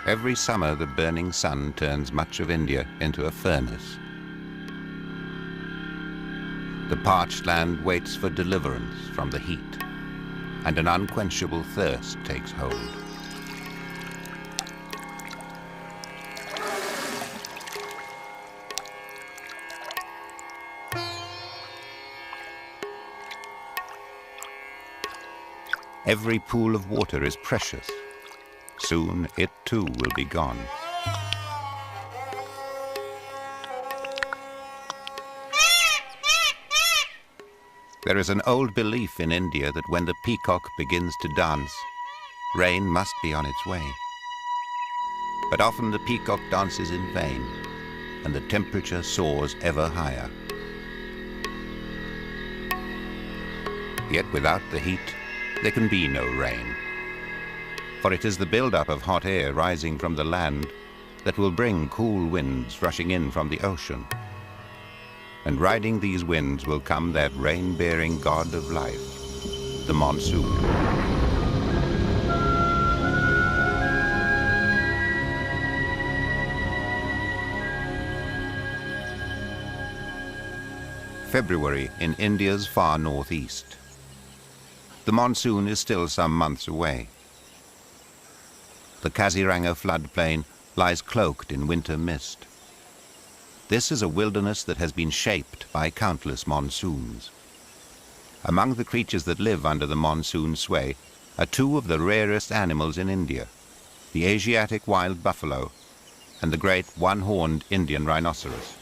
Every summer, the burning sun turns much of India into a furnace. The parched land waits for deliverance from the heat, and an unquenchable thirst takes hold. Every pool of water is precious. Soon it too will be gone. There is an old belief in India that when the peacock begins to dance, rain must be on its way. But often the peacock dances in vain, and the temperature soars ever higher. Yet without the heat, there can be no rain. For it is the build-up of hot air rising from the land that will bring cool winds rushing in from the ocean. And riding these winds will come that rain-bearing god of life, the monsoon. February in India's far northeast. The monsoon is still some months away. The Kaziranga floodplain lies cloaked in winter mist. This is a wilderness that has been shaped by countless monsoons. Among the creatures that live under the monsoon sway are two of the rarest animals in India, the Asiatic wild buffalo and the great one-horned Indian rhinoceros.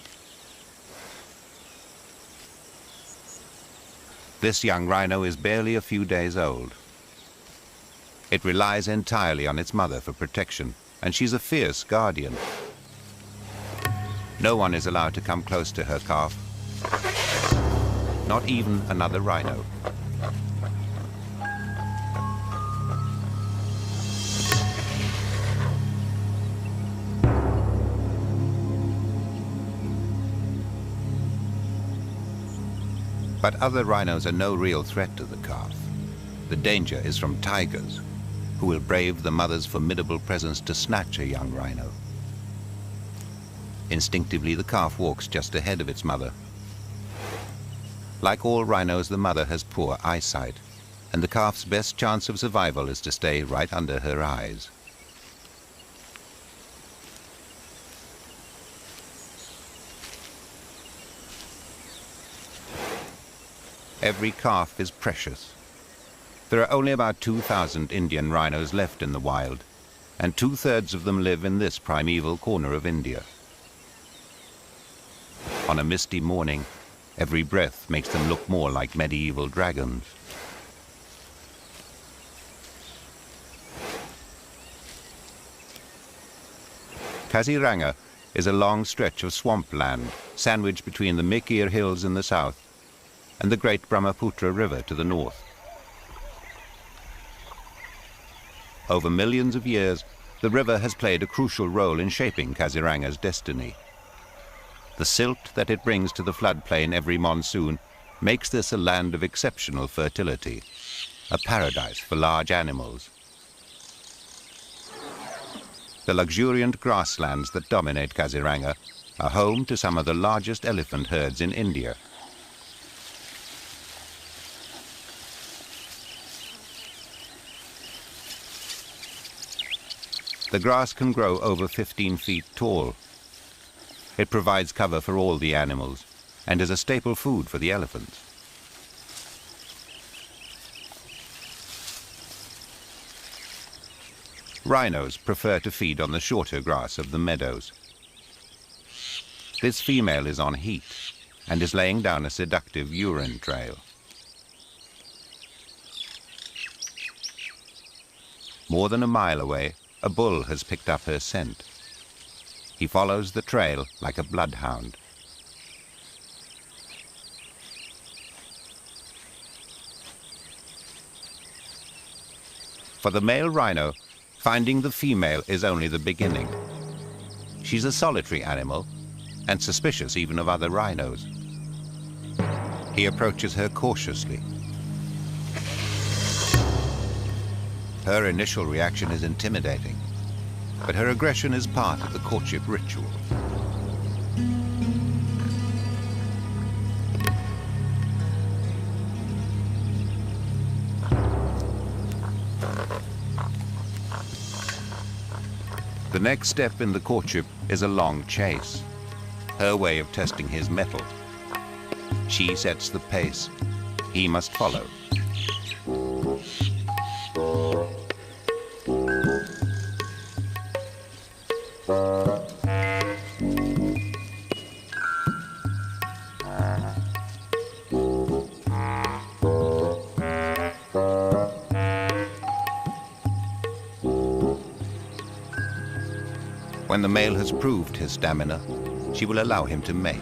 This young rhino is barely a few days old. It relies entirely on its mother for protection, and she's a fierce guardian. No one is allowed to come close to her calf, not even another rhino. But other rhinos are no real threat to the calf. The danger is from tigers, who will brave the mother's formidable presence to snatch a young rhino. Instinctively, the calf walks just ahead of its mother. Like all rhinos, the mother has poor eyesight, and the calf's best chance of survival is to stay right under her eyes. Every calf is precious. There are only about 2,000 Indian rhinos left in the wild, and 2/3 of them live in this primeval corner of India. On a misty morning, every breath makes them look more like medieval dragons. Kaziranga is a long stretch of swampland sandwiched between the Mikir Hills in the south and the great Brahmaputra River to the north. Over millions of years, the river has played a crucial role in shaping Kaziranga's destiny. The silt that it brings to the floodplain every monsoon makes this a land of exceptional fertility, a paradise for large animals. The luxuriant grasslands that dominate Kaziranga are home to some of the largest elephant herds in India. The grass can grow over 15 feet tall. It provides cover for all the animals and is a staple food for the elephants. Rhinos prefer to feed on the shorter grass of the meadows. This female is on heat and is laying down a seductive urine trail. More than a mile away, a bull has picked up her scent. He follows the trail like a bloodhound. For the male rhino, finding the female is only the beginning. She's a solitary animal and suspicious even of other rhinos. He approaches her cautiously. Her initial reaction is intimidating. but her aggression is part of the courtship ritual. The next step in the courtship is a long chase, her way of testing his mettle. She sets the pace, he must follow. When the male has proved his stamina, she will allow him to mate.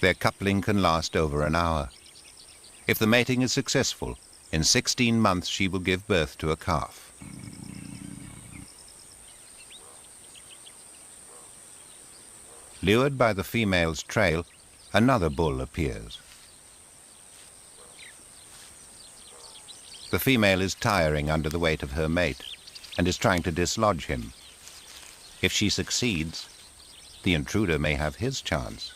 Their coupling can last over an hour. If the mating is successful, in 16 months she will give birth to a calf. Lured by the female's trail, another bull appears. The female is tiring under the weight of her mate and is trying to dislodge him. If she succeeds, the intruder may have his chance.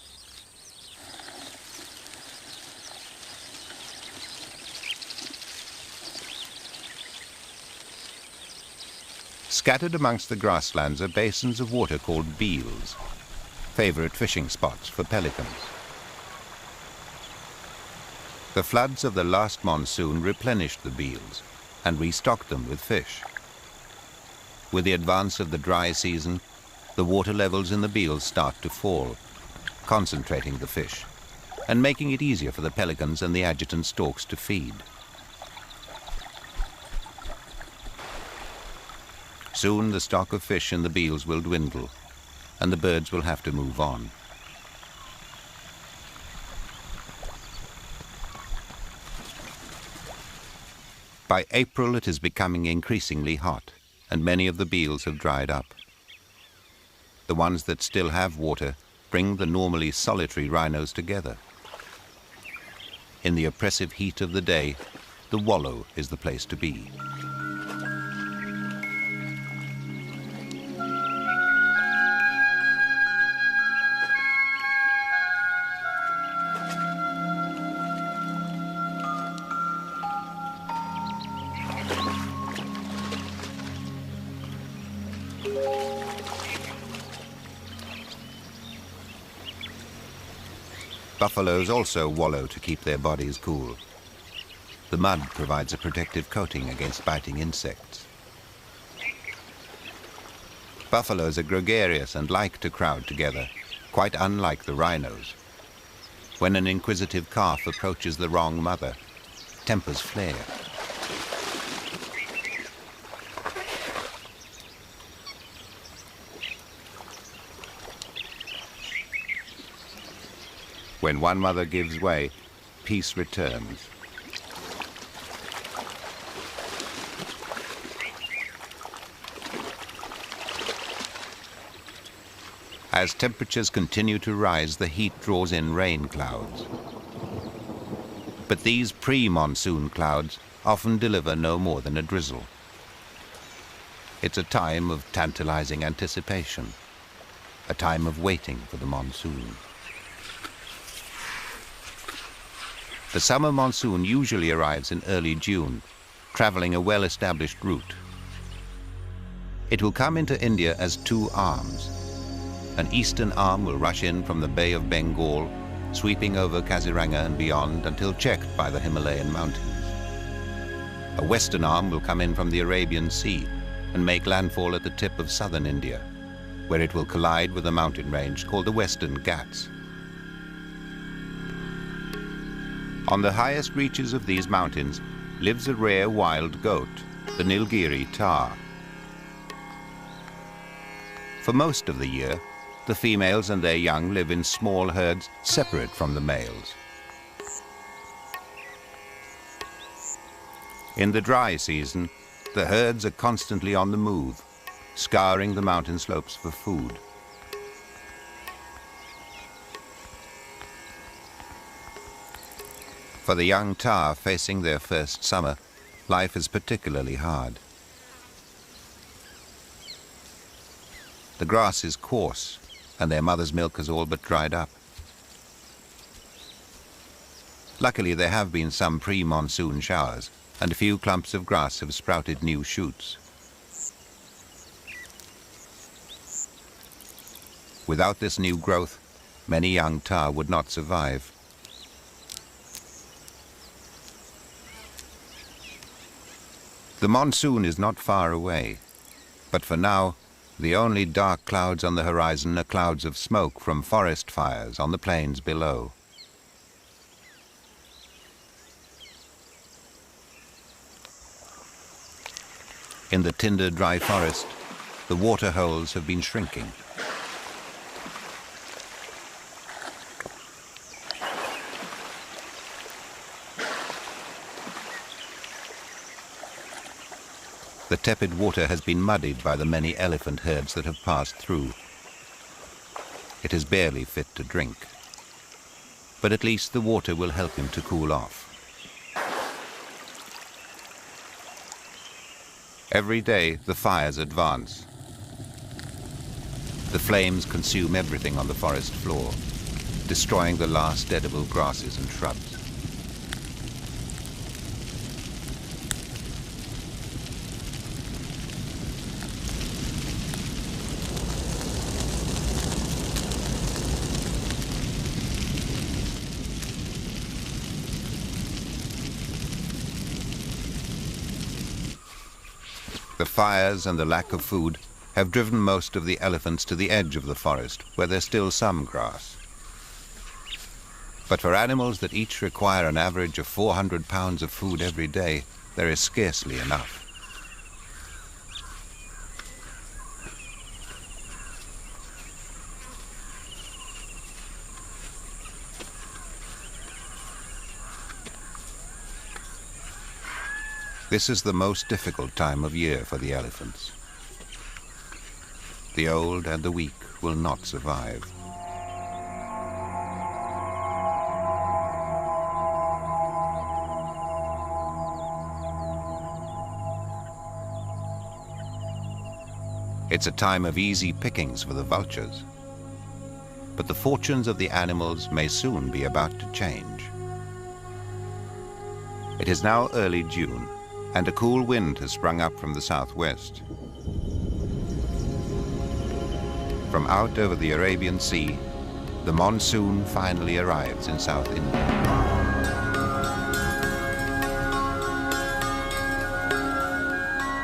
Scattered amongst the grasslands are basins of water called beels, favorite fishing spots for pelicans. The floods of the last monsoon replenished the beels and restocked them with fish. With the advance of the dry season, the water levels in the beels start to fall, concentrating the fish and making it easier for the pelicans and the adjutant storks to feed. Soon the stock of fish in the beels will dwindle, and the birds will have to move on. By April it is becoming increasingly hot, and many of the beels have dried up. The ones that still have water bring the normally solitary rhinos together. In the oppressive heat of the day, the wallow is the place to be. Buffaloes also wallow to keep their bodies cool. The mud provides a protective coating against biting insects. Buffaloes are gregarious and like to crowd together, quite unlike the rhinos. When an inquisitive calf approaches the wrong mother, tempers flare. When one mother gives way, peace returns. As temperatures continue to rise, the heat draws in rain clouds. But these pre-monsoon clouds often deliver no more than a drizzle. It's a time of tantalizing anticipation, a time of waiting for the monsoon. The summer monsoon usually arrives in early June, traveling a well-established route. It will come into India as two arms. An eastern arm will rush in from the Bay of Bengal, sweeping over Kaziranga and beyond until checked by the Himalayan mountains. A western arm will come in from the Arabian Sea and make landfall at the tip of southern India, where it will collide with a mountain range called the Western Ghats. On the highest reaches of these mountains lives a rare wild goat, the Nilgiri tahr. For most of the year, the females and their young live in small herds separate from the males. In the dry season, the herds are constantly on the move, scouring the mountain slopes for food. For the young tahr facing their first summer, life is particularly hard. The grass is coarse, and their mother's milk has all but dried up. Luckily, there have been some pre-monsoon showers, and a few clumps of grass have sprouted new shoots. Without this new growth, many young tahr would not survive. The monsoon is not far away, but for now, the only dark clouds on the horizon are clouds of smoke from forest fires on the plains below. In the tinder dry forest, the water holes have been shrinking. The tepid water has been muddied by the many elephant herds that have passed through. It is barely fit to drink, but at least the water will help him to cool off. Every day the fires advance. The flames consume everything on the forest floor, destroying the last edible grasses and shrubs. The fires and the lack of food have driven most of the elephants to the edge of the forest, where there's still some grass. But for animals that each require an average of 400 pounds of food every day, there is scarcely enough. This is the most difficult time of year for the elephants. The old and the weak will not survive. It's a time of easy pickings for the vultures. But the fortunes of the animals may soon be about to change. It is now early June, and a cool wind has sprung up from the southwest. From out over the Arabian Sea, the monsoon finally arrives in South India.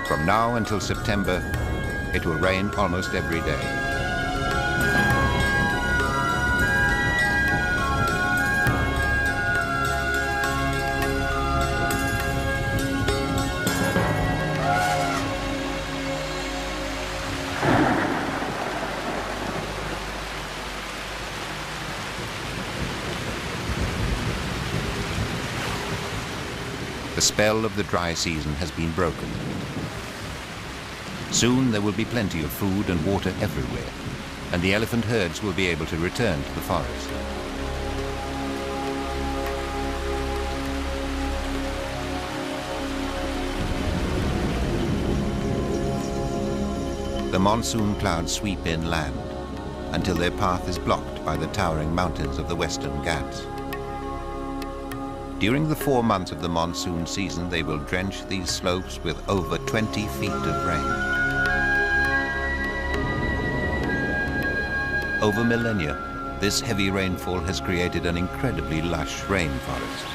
From now until September, it will rain almost every day. The spell of the dry season has been broken. Soon there will be plenty of food and water everywhere, and the elephant herds will be able to return to the forest. The monsoon clouds sweep inland until their path is blocked by the towering mountains of the Western Ghats. During the 4 months of the monsoon season, they will drench these slopes with over 20 feet of rain. Over millennia, this heavy rainfall has created an incredibly lush rainforest.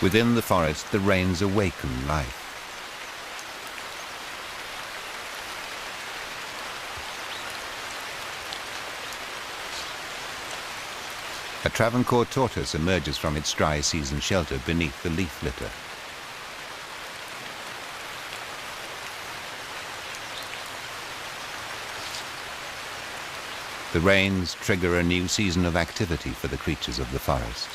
Within the forest, the rains awaken life. A Travancore tortoise emerges from its dry season shelter beneath the leaf litter. The rains trigger a new season of activity for the creatures of the forest.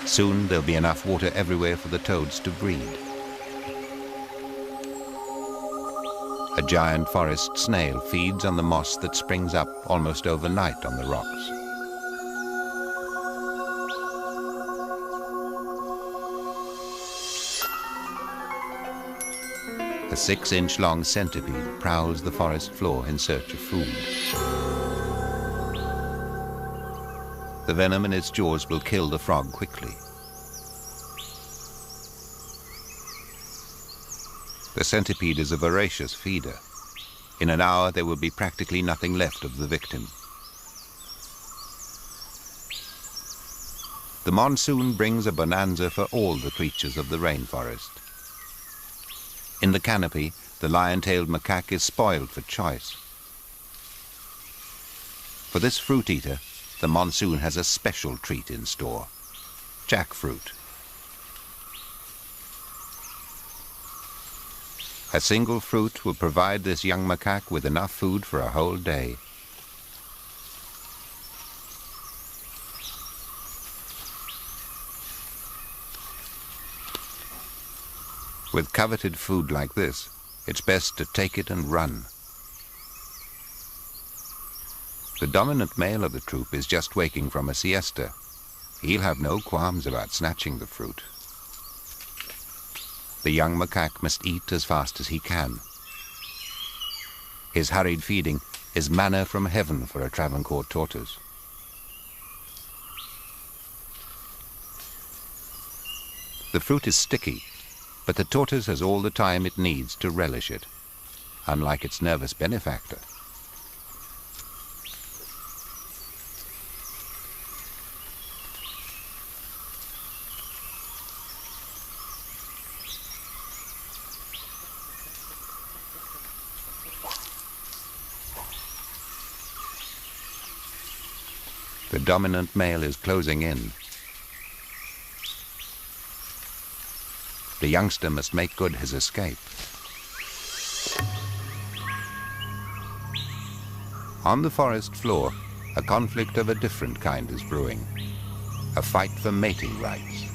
Soon there'll be enough water everywhere for the toads to breed. A giant forest snail feeds on the moss that springs up almost overnight on the rocks. A 6-inch-long centipede prowls the forest floor in search of food. The venom in its jaws will kill the frog quickly. The centipede is a voracious feeder. In an hour, there will be practically nothing left of the victim. The monsoon brings a bonanza for all the creatures of the rainforest. In the canopy, the lion-tailed macaque is spoiled for choice. For this fruit eater, the monsoon has a special treat in store: jackfruit. A single fruit will provide this young macaque with enough food for a whole day. With coveted food like this, it's best to take it and run. The dominant male of the troop is just waking from a siesta. He'll have no qualms about snatching the fruit. The young macaque must eat as fast as he can. His hurried feeding is manna from heaven for a Travancore tortoise. The fruit is sticky, but the tortoise has all the time it needs to relish it, unlike its nervous benefactor. The dominant male is closing in. The youngster must make good his escape. On the forest floor, a conflict of a different kind is brewing. A fight for mating rights.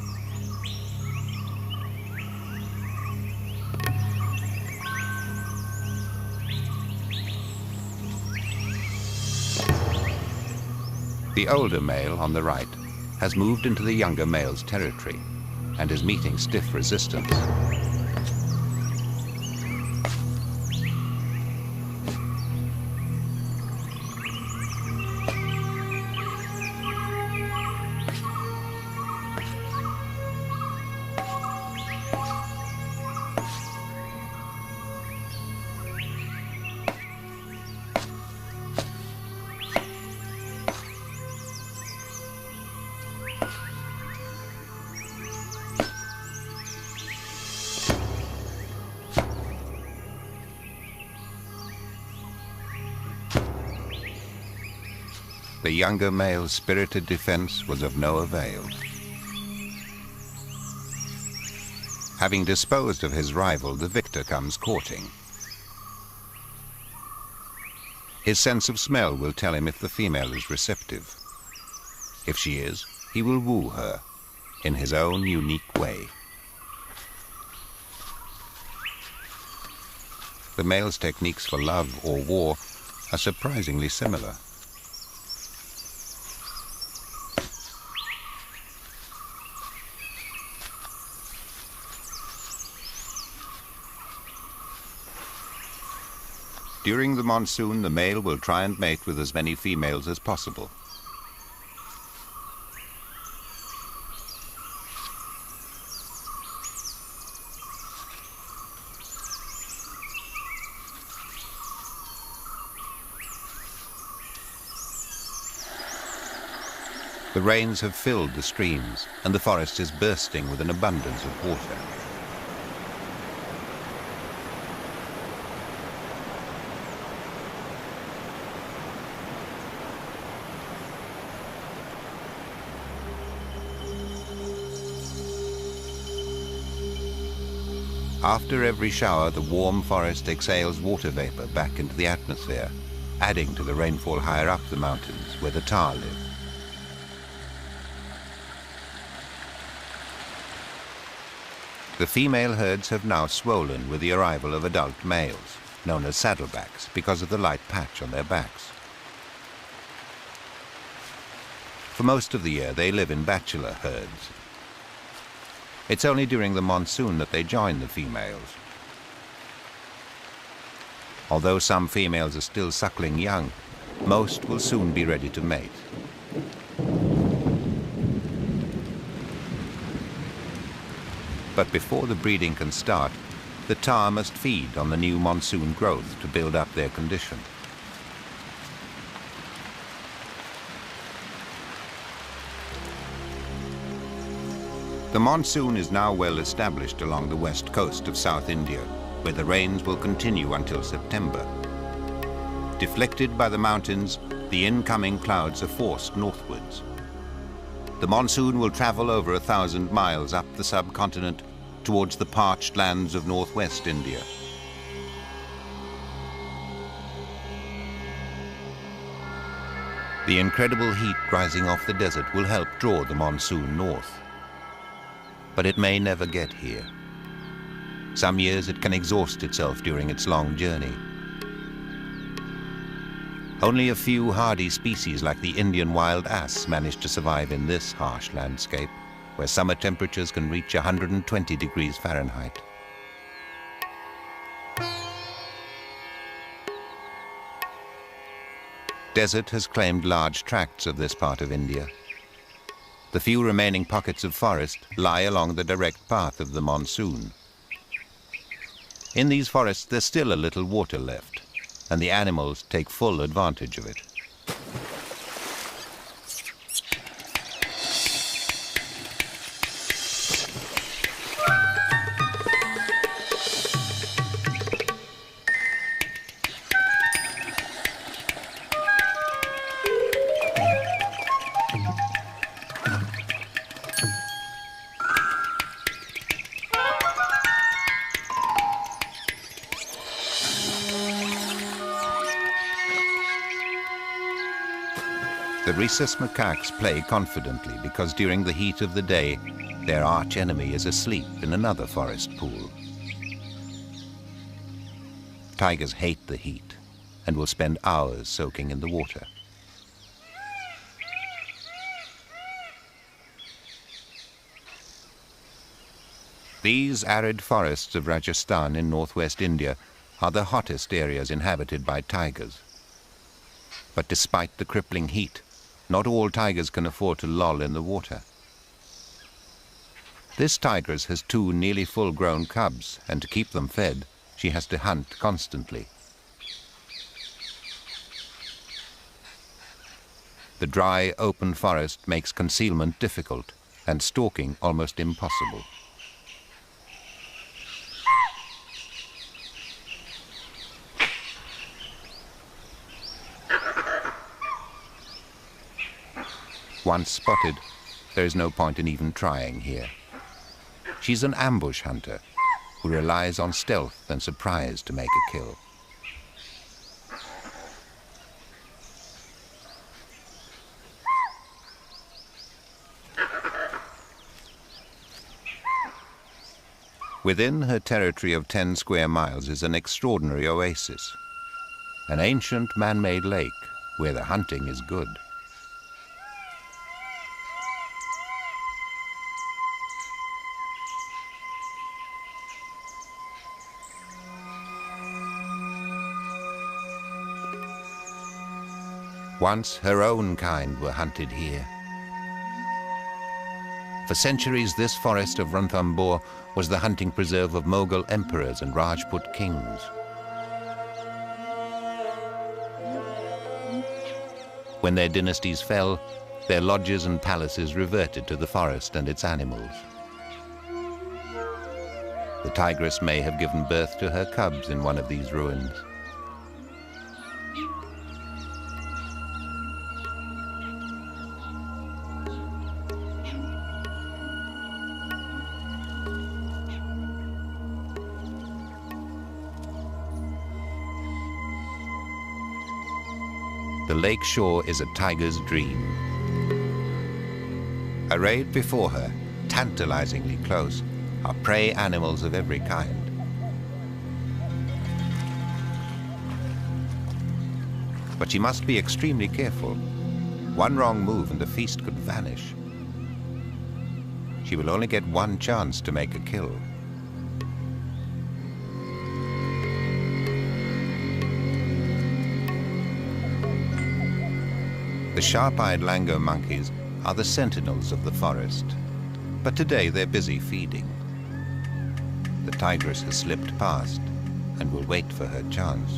The older male on the right has moved into the younger male's territory and is meeting stiff resistance. The younger male's spirited defense was of no avail. Having disposed of his rival, the victor comes courting. His sense of smell will tell him if the female is receptive. If she is, he will woo her in his own unique way. The male's techniques for love or war are surprisingly similar. During the monsoon, the male will try and mate with as many females as possible. The rains have filled the streams, and the forest is bursting with an abundance of water. After every shower, the warm forest exhales water vapor back into the atmosphere, adding to the rainfall higher up the mountains where the tar live. The female herds have now swollen with the arrival of adult males, known as saddlebacks, because of the light patch on their backs. For most of the year, they live in bachelor herds. It's only during the monsoon that they join the females. Although some females are still suckling young, most will soon be ready to mate. But before the breeding can start, the tahr must feed on the new monsoon growth to build up their condition. The monsoon is now well established along the west coast of South India, where the rains will continue until September. Deflected by the mountains, the incoming clouds are forced northwards. The monsoon will travel over 1,000 miles up the subcontinent towards the parched lands of northwest India. The incredible heat rising off the desert will help draw the monsoon north. But it may never get here. Some years it can exhaust itself during its long journey. Only a few hardy species like the Indian wild ass manage to survive in this harsh landscape, where summer temperatures can reach 120 degrees Fahrenheit. Desert has claimed large tracts of this part of India. The few remaining pockets of forest lie along the direct path of the monsoon. In these forests there's still a little water left, and the animals take full advantage of it. The rhesus macaques play confidently because during the heat of the day, their arch enemy is asleep in another forest pool. Tigers hate the heat and will spend hours soaking in the water. These arid forests of Rajasthan in northwest India are the hottest areas inhabited by tigers. But despite the crippling heat, not all tigers can afford to loll in the water. This tigress has 2 nearly full-grown cubs, and to keep them fed, she has to hunt constantly. The dry, open forest makes concealment difficult and stalking almost impossible. Once spotted, there is no point in even trying here. She's an ambush hunter who relies on stealth and surprise to make a kill. Within her territory of 10 square miles is an extraordinary oasis, an ancient man-made lake where the hunting is good. Once her own kind were hunted here. For centuries, this forest of Ranthambore was the hunting preserve of Mughal emperors and Rajput kings. When their dynasties fell, their lodges and palaces reverted to the forest and its animals. The tigress may have given birth to her cubs in one of these ruins. The lake shore is a tiger's dream. Arrayed before her, tantalizingly close, are prey animals of every kind. But she must be extremely careful. One wrong move and the feast could vanish. She will only get one chance to make a kill. The sharp-eyed lango monkeys are the sentinels of the forest, but today they're busy feeding. The tigress has slipped past and will wait for her chance.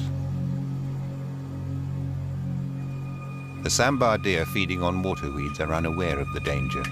The sambar deer feeding on waterweeds are unaware of the danger.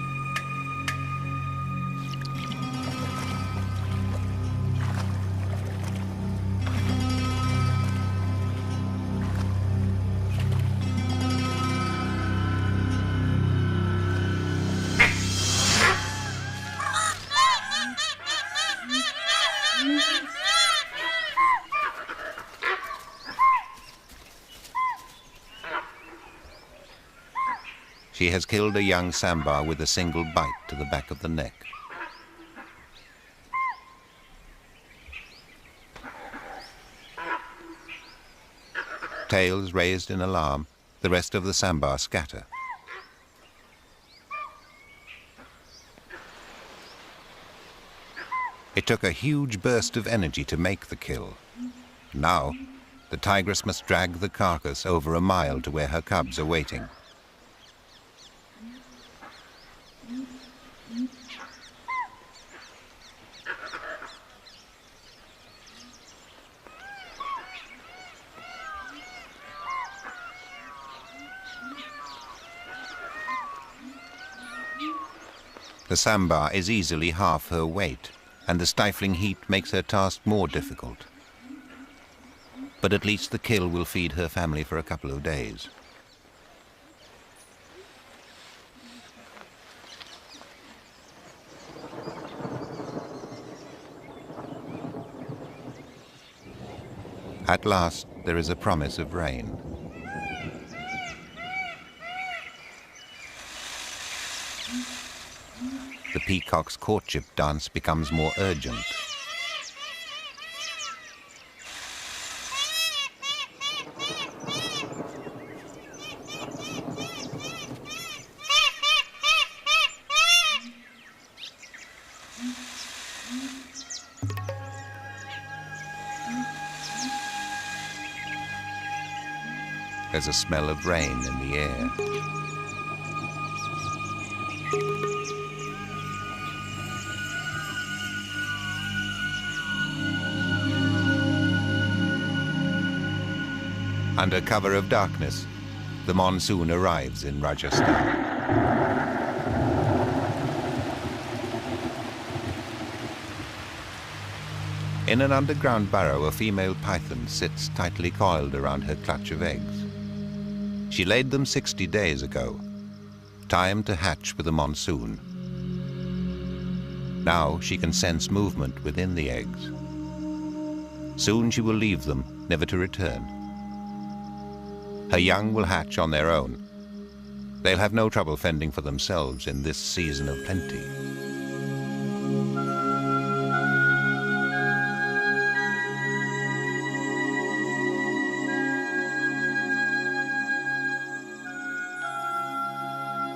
She has killed a young sambar with a single bite to the back of the neck. Tails raised in alarm, the rest of the sambar scatter. It took a huge burst of energy to make the kill. Now, the tigress must drag the carcass over a mile to where her cubs are waiting. The sambar is easily half her weight, and the stifling heat makes her task more difficult. But at least the kill will feed her family for a couple of days. At last, there is a promise of rain. The peacock's courtship dance becomes more urgent. There's a smell of rain in the air. Under cover of darkness, the monsoon arrives in Rajasthan. In an underground burrow, a female python sits tightly coiled around her clutch of eggs. She laid them 60 days ago. Time to hatch with the monsoon. Now she can sense movement within the eggs. Soon she will leave them, never to return. Her young will hatch on their own. They'll have no trouble fending for themselves in this season of plenty.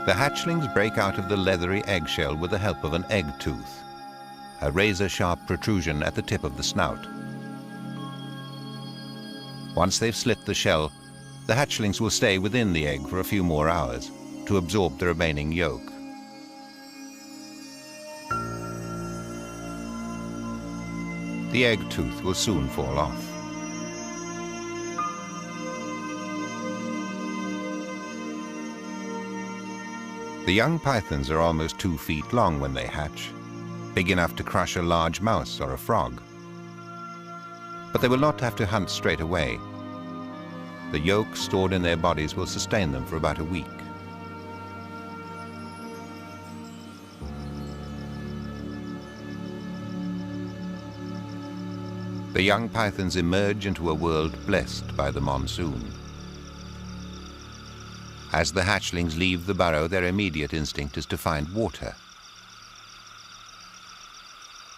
The hatchlings break out of the leathery eggshell with the help of an egg tooth, a razor-sharp protrusion at the tip of the snout. Once they've slit the shell, the hatchlings will stay within the egg for a few more hours to absorb the remaining yolk. The egg tooth will soon fall off. The young pythons are almost 2 feet long when they hatch, big enough to crush a large mouse or a frog. But they will not have to hunt straight away. The yolk stored in their bodies will sustain them for about a week. The young pythons emerge into a world blessed by the monsoon. As the hatchlings leave the burrow, their immediate instinct is to find water.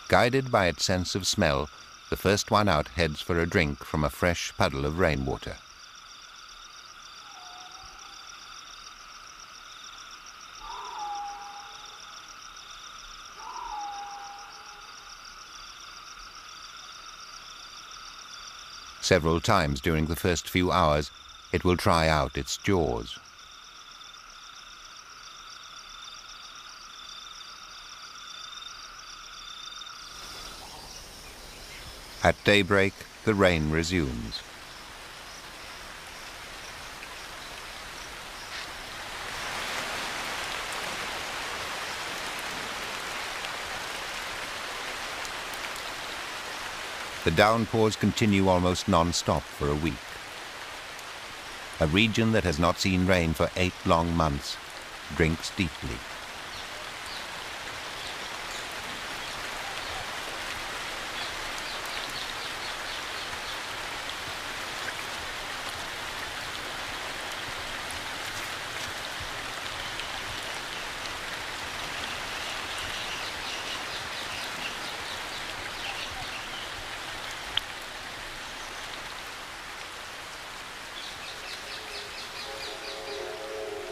Guided by its sense of smell, the first one out heads for a drink from a fresh puddle of rainwater. Several times during the first few hours, it will try out its jaws. At daybreak, the rain resumes. The downpours continue almost non-stop for a week. A region that has not seen rain for 8 long months drinks deeply.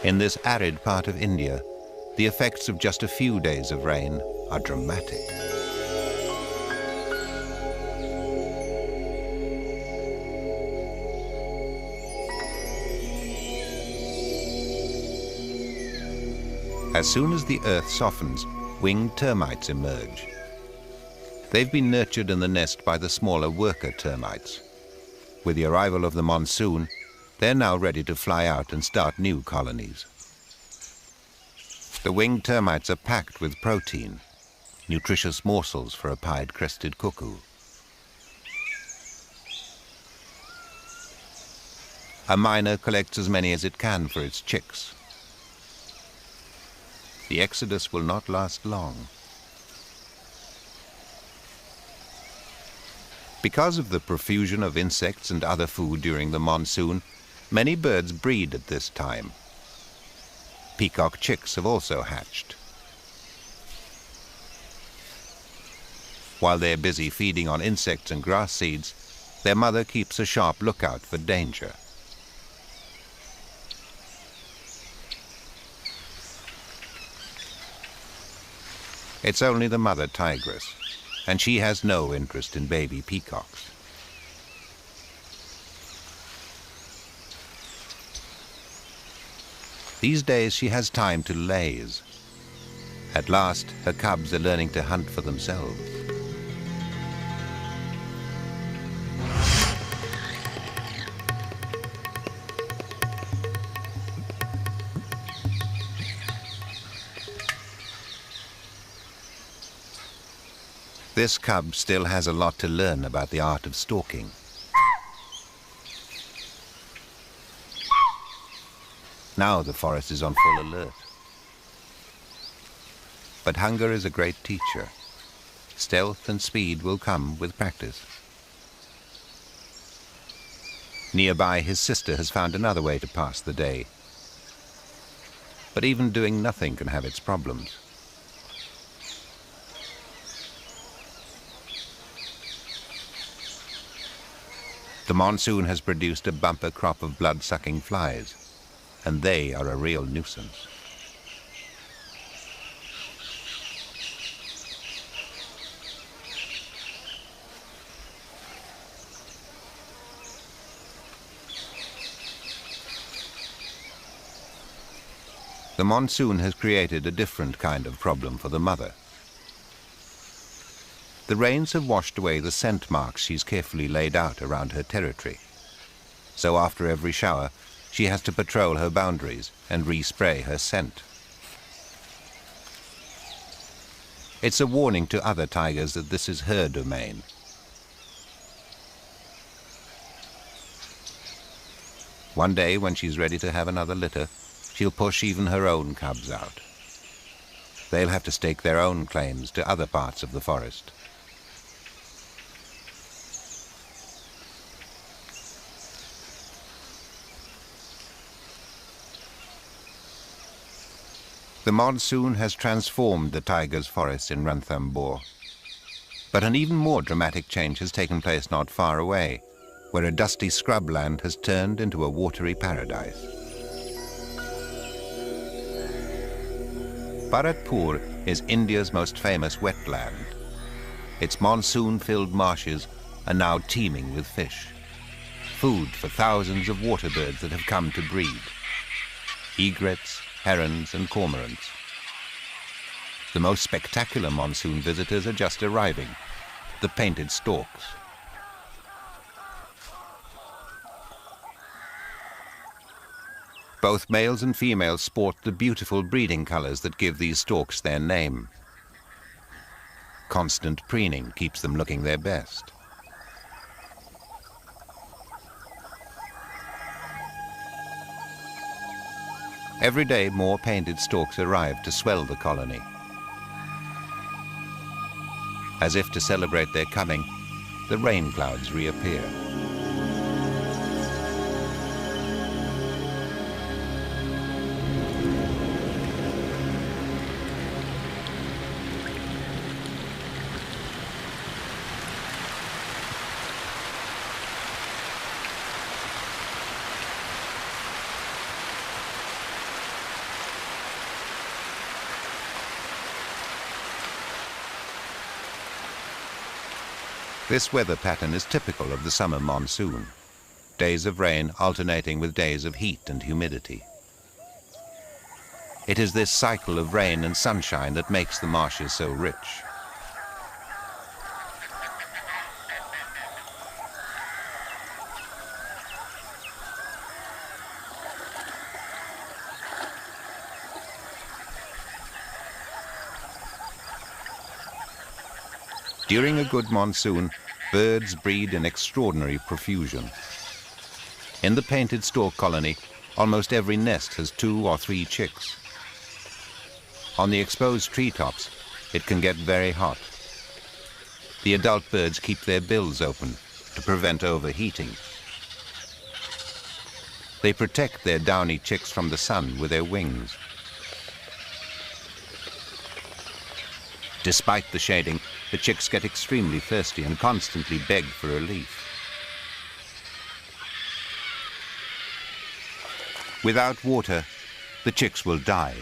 In this arid part of India, the effects of just a few days of rain are dramatic. As soon as the earth softens, winged termites emerge. They've been nurtured in the nest by the smaller worker termites. With the arrival of the monsoon, they're now ready to fly out and start new colonies. The winged termites are packed with protein, nutritious morsels for a pied-crested cuckoo. A myna collects as many as it can for its chicks. The exodus will not last long. Because of the profusion of insects and other food during the monsoon, many birds breed at this time. Peacock chicks have also hatched. While they're busy feeding on insects and grass seeds, their mother keeps a sharp lookout for danger. It's only the mother tigress, and she has no interest in baby peacocks. These days she has time to laze. At last, her cubs are learning to hunt for themselves. This cub still has a lot to learn about the art of stalking. Now the forest is on full alert. But hunger is a great teacher. Stealth and speed will come with practice. Nearby, his sister has found another way to pass the day. But even doing nothing can have its problems. The monsoon has produced a bumper crop of blood-sucking flies, and they are a real nuisance. The monsoon has created a different kind of problem for the mother. The rains have washed away the scent marks she's carefully laid out around her territory. So after every shower, she has to patrol her boundaries and respray her scent. It's a warning to other tigers that this is her domain. One day, when she's ready to have another litter, she'll push even her own cubs out. They'll have to stake their own claims to other parts of the forest. The monsoon has transformed the tiger's forests in Ranthambore. But an even more dramatic change has taken place not far away, where a dusty scrubland has turned into a watery paradise. Bharatpur is India's most famous wetland. Its monsoon-filled marshes are now teeming with fish, food for thousands of water birds that have come to breed: egrets, herons and cormorants. The most spectacular monsoon visitors are just arriving, the painted storks. Both males and females sport the beautiful breeding colors that give these storks their name. Constant preening keeps them looking their best. Every day, more painted storks arrive to swell the colony. As if to celebrate their coming, the rain clouds reappear. This weather pattern is typical of the summer monsoon, days of rain alternating with days of heat and humidity. It is this cycle of rain and sunshine that makes the marshes so rich. During a good monsoon, birds breed in extraordinary profusion. In the painted stork colony, almost every nest has 2 or 3 chicks. On the exposed treetops, it can get very hot. The adult birds keep their bills open to prevent overheating. They protect their downy chicks from the sun with their wings. Despite the shading, the chicks get extremely thirsty and constantly beg for a leaf. Without water, the chicks will die.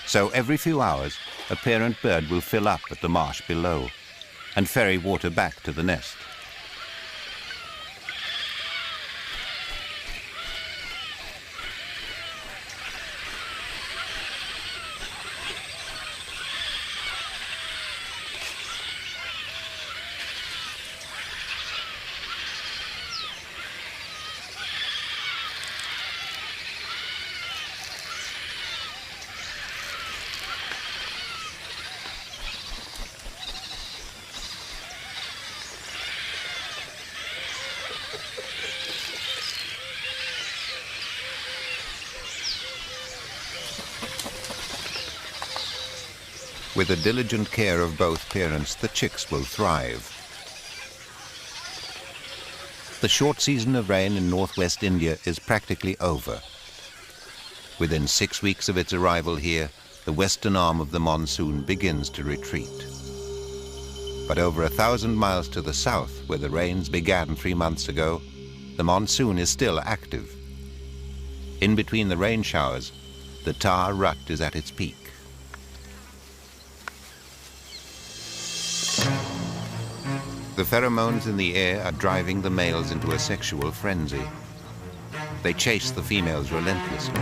So every few hours, a parent bird will fill up at the marsh below and ferry water back to the nest. With the diligent care of both parents, the chicks will thrive. The short season of rain in northwest India is practically over. Within 6 weeks of its arrival here, the western arm of the monsoon begins to retreat. But over 1,000 miles to the south, where the rains began 3 months ago, the monsoon is still active. In between the rain showers, the tar rut is at its peak. The pheromones in the air are driving the males into a sexual frenzy. They chase the females relentlessly.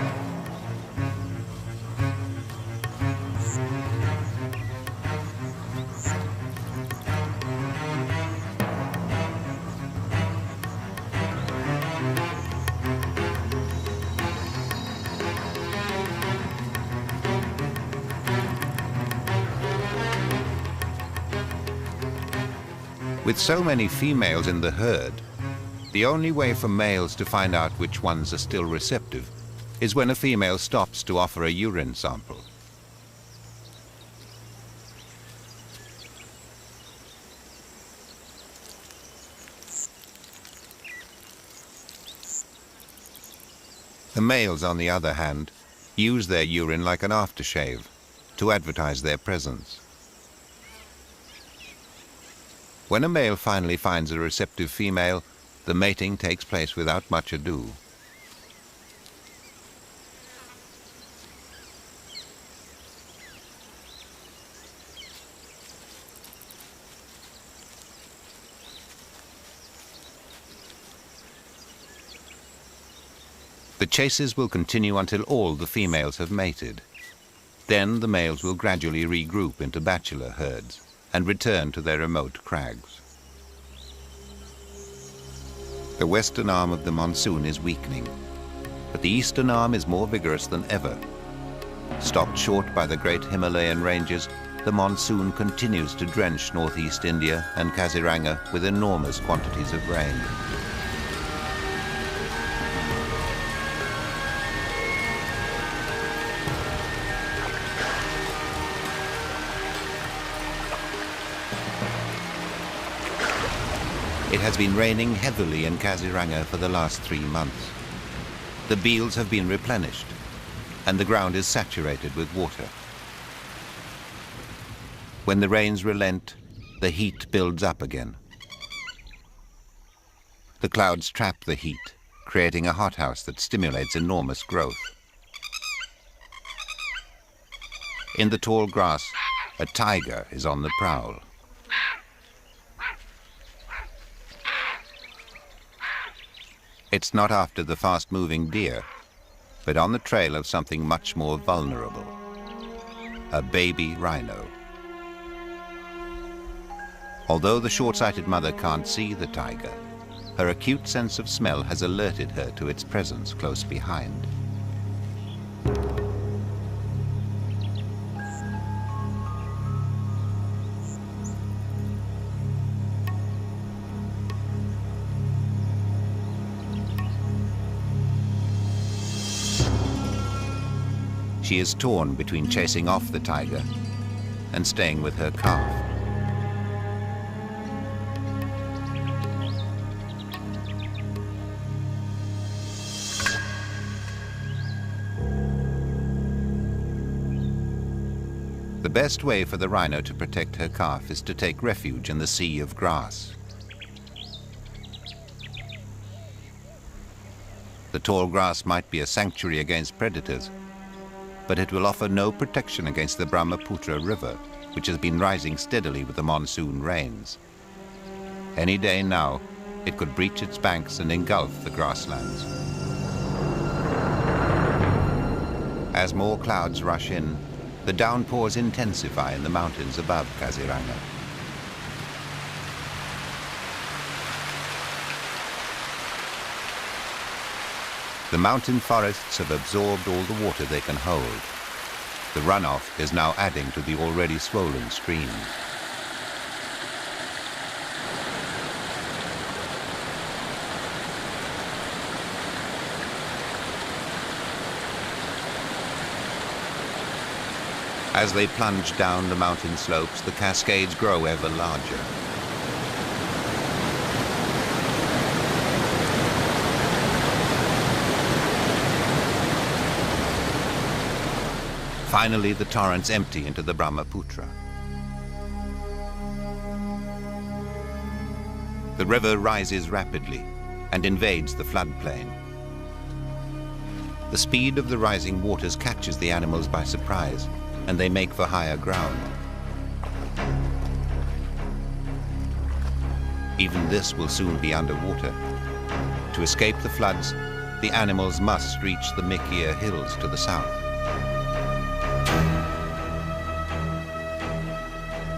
With so many females in the herd, the only way for males to find out which ones are still receptive is when a female stops to offer a urine sample. The males, on the other hand, use their urine like an aftershave to advertise their presence. When a male finally finds a receptive female, the mating takes place without much ado. The chases will continue until all the females have mated. Then the males will gradually regroup into bachelor herds and return to their remote crags. The western arm of the monsoon is weakening, but the eastern arm is more vigorous than ever. Stopped short by the great Himalayan ranges, the monsoon continues to drench northeast India and Kaziranga with enormous quantities of rain. It has been raining heavily in Kaziranga for the last 3 months. The beels have been replenished, and the ground is saturated with water. When the rains relent, the heat builds up again. The clouds trap the heat, creating a hothouse that stimulates enormous growth. In the tall grass, a tiger is on the prowl. It's not after the fast-moving deer, but on the trail of something much more vulnerable, a baby rhino. Although the short-sighted mother can't see the tiger, her acute sense of smell has alerted her to its presence close behind. She is torn between chasing off the tiger and staying with her calf. The best way for the rhino to protect her calf is to take refuge in the sea of grass. The tall grass might be a sanctuary against predators, but it will offer no protection against the Brahmaputra River, which has been rising steadily with the monsoon rains. Any day now, it could breach its banks and engulf the grasslands. As more clouds rush in, the downpours intensify in the mountains above Kaziranga. The mountain forests have absorbed all the water they can hold. The runoff is now adding to the already swollen streams. As they plunge down the mountain slopes, the cascades grow ever larger. Finally, the torrents empty into the Brahmaputra. The river rises rapidly and invades the floodplain. The speed of the rising waters catches the animals by surprise, and they make for higher ground. Even this will soon be underwater. To escape the floods, the animals must reach the Mikir Hills to the south.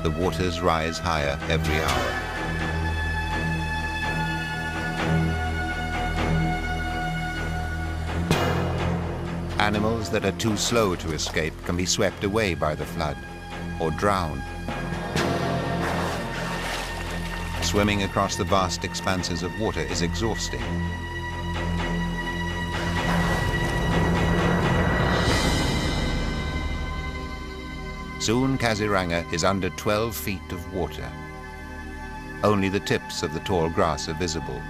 The waters rise higher every hour. Animals that are too slow to escape can be swept away by the flood or drown. Swimming across the vast expanses of water is exhausting. Soon Kaziranga is under 12 feet of water. Only the tips of the tall grass are visible.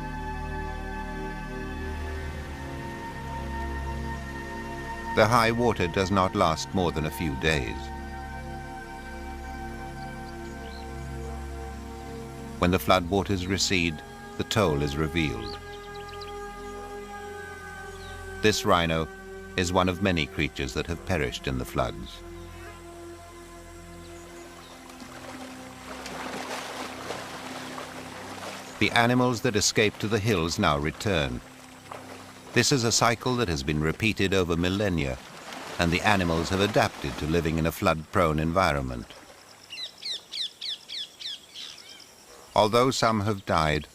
The high water does not last more than a few days. When the floodwaters recede, the toll is revealed. This rhino is one of many creatures that have perished in the floods. The animals that escape to the hills now return. This is a cycle that has been repeated over millennia, and the animals have adapted to living in a flood-prone environment. Although some have died,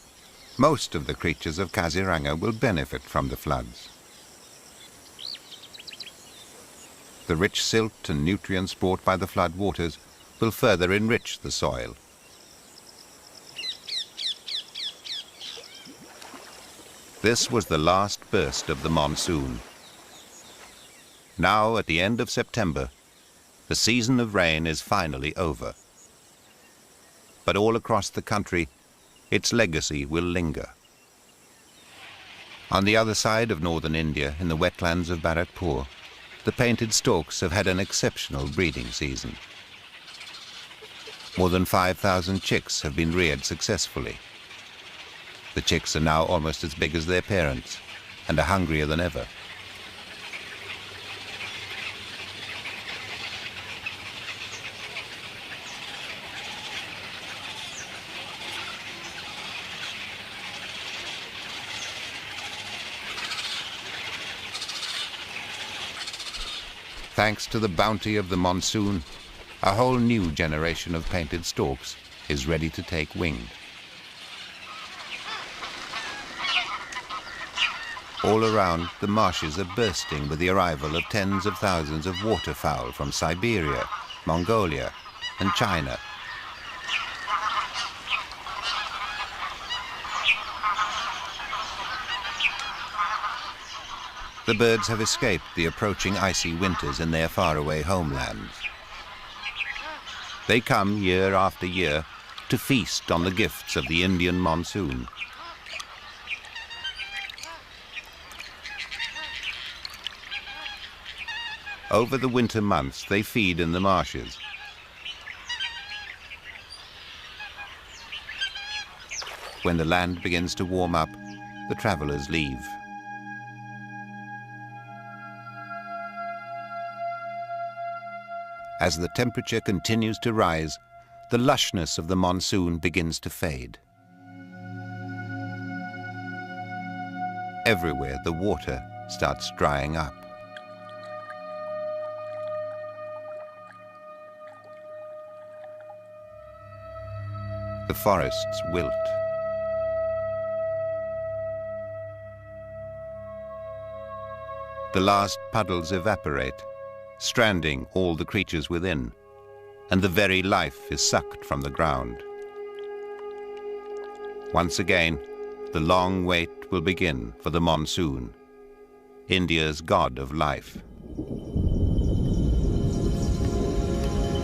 most of the creatures of Kaziranga will benefit from the floods. The rich silt and nutrients brought by the flood waters will further enrich the soil. This was the last burst of the monsoon. Now, at the end of September, the season of rain is finally over. But all across the country, its legacy will linger. On the other side of northern India, in the wetlands of Bharatpur, the painted storks have had an exceptional breeding season. More than 5,000 chicks have been reared successfully. The chicks are now almost as big as their parents and are hungrier than ever. Thanks to the bounty of the monsoon, a whole new generation of painted storks is ready to take wing. All around, the marshes are bursting with the arrival of tens of thousands of waterfowl from Siberia, Mongolia, and China. The birds have escaped the approaching icy winters in their faraway homelands. They come year after year to feast on the gifts of the Indian monsoon. Over the winter months, they feed in the marshes. When the land begins to warm up, the travelers leave. As the temperature continues to rise, the lushness of the monsoon begins to fade. Everywhere, the water starts drying up. The forests wilt. The last puddles evaporate, stranding all the creatures within, and the very life is sucked from the ground. Once again, the long wait will begin for the monsoon, India's god of life.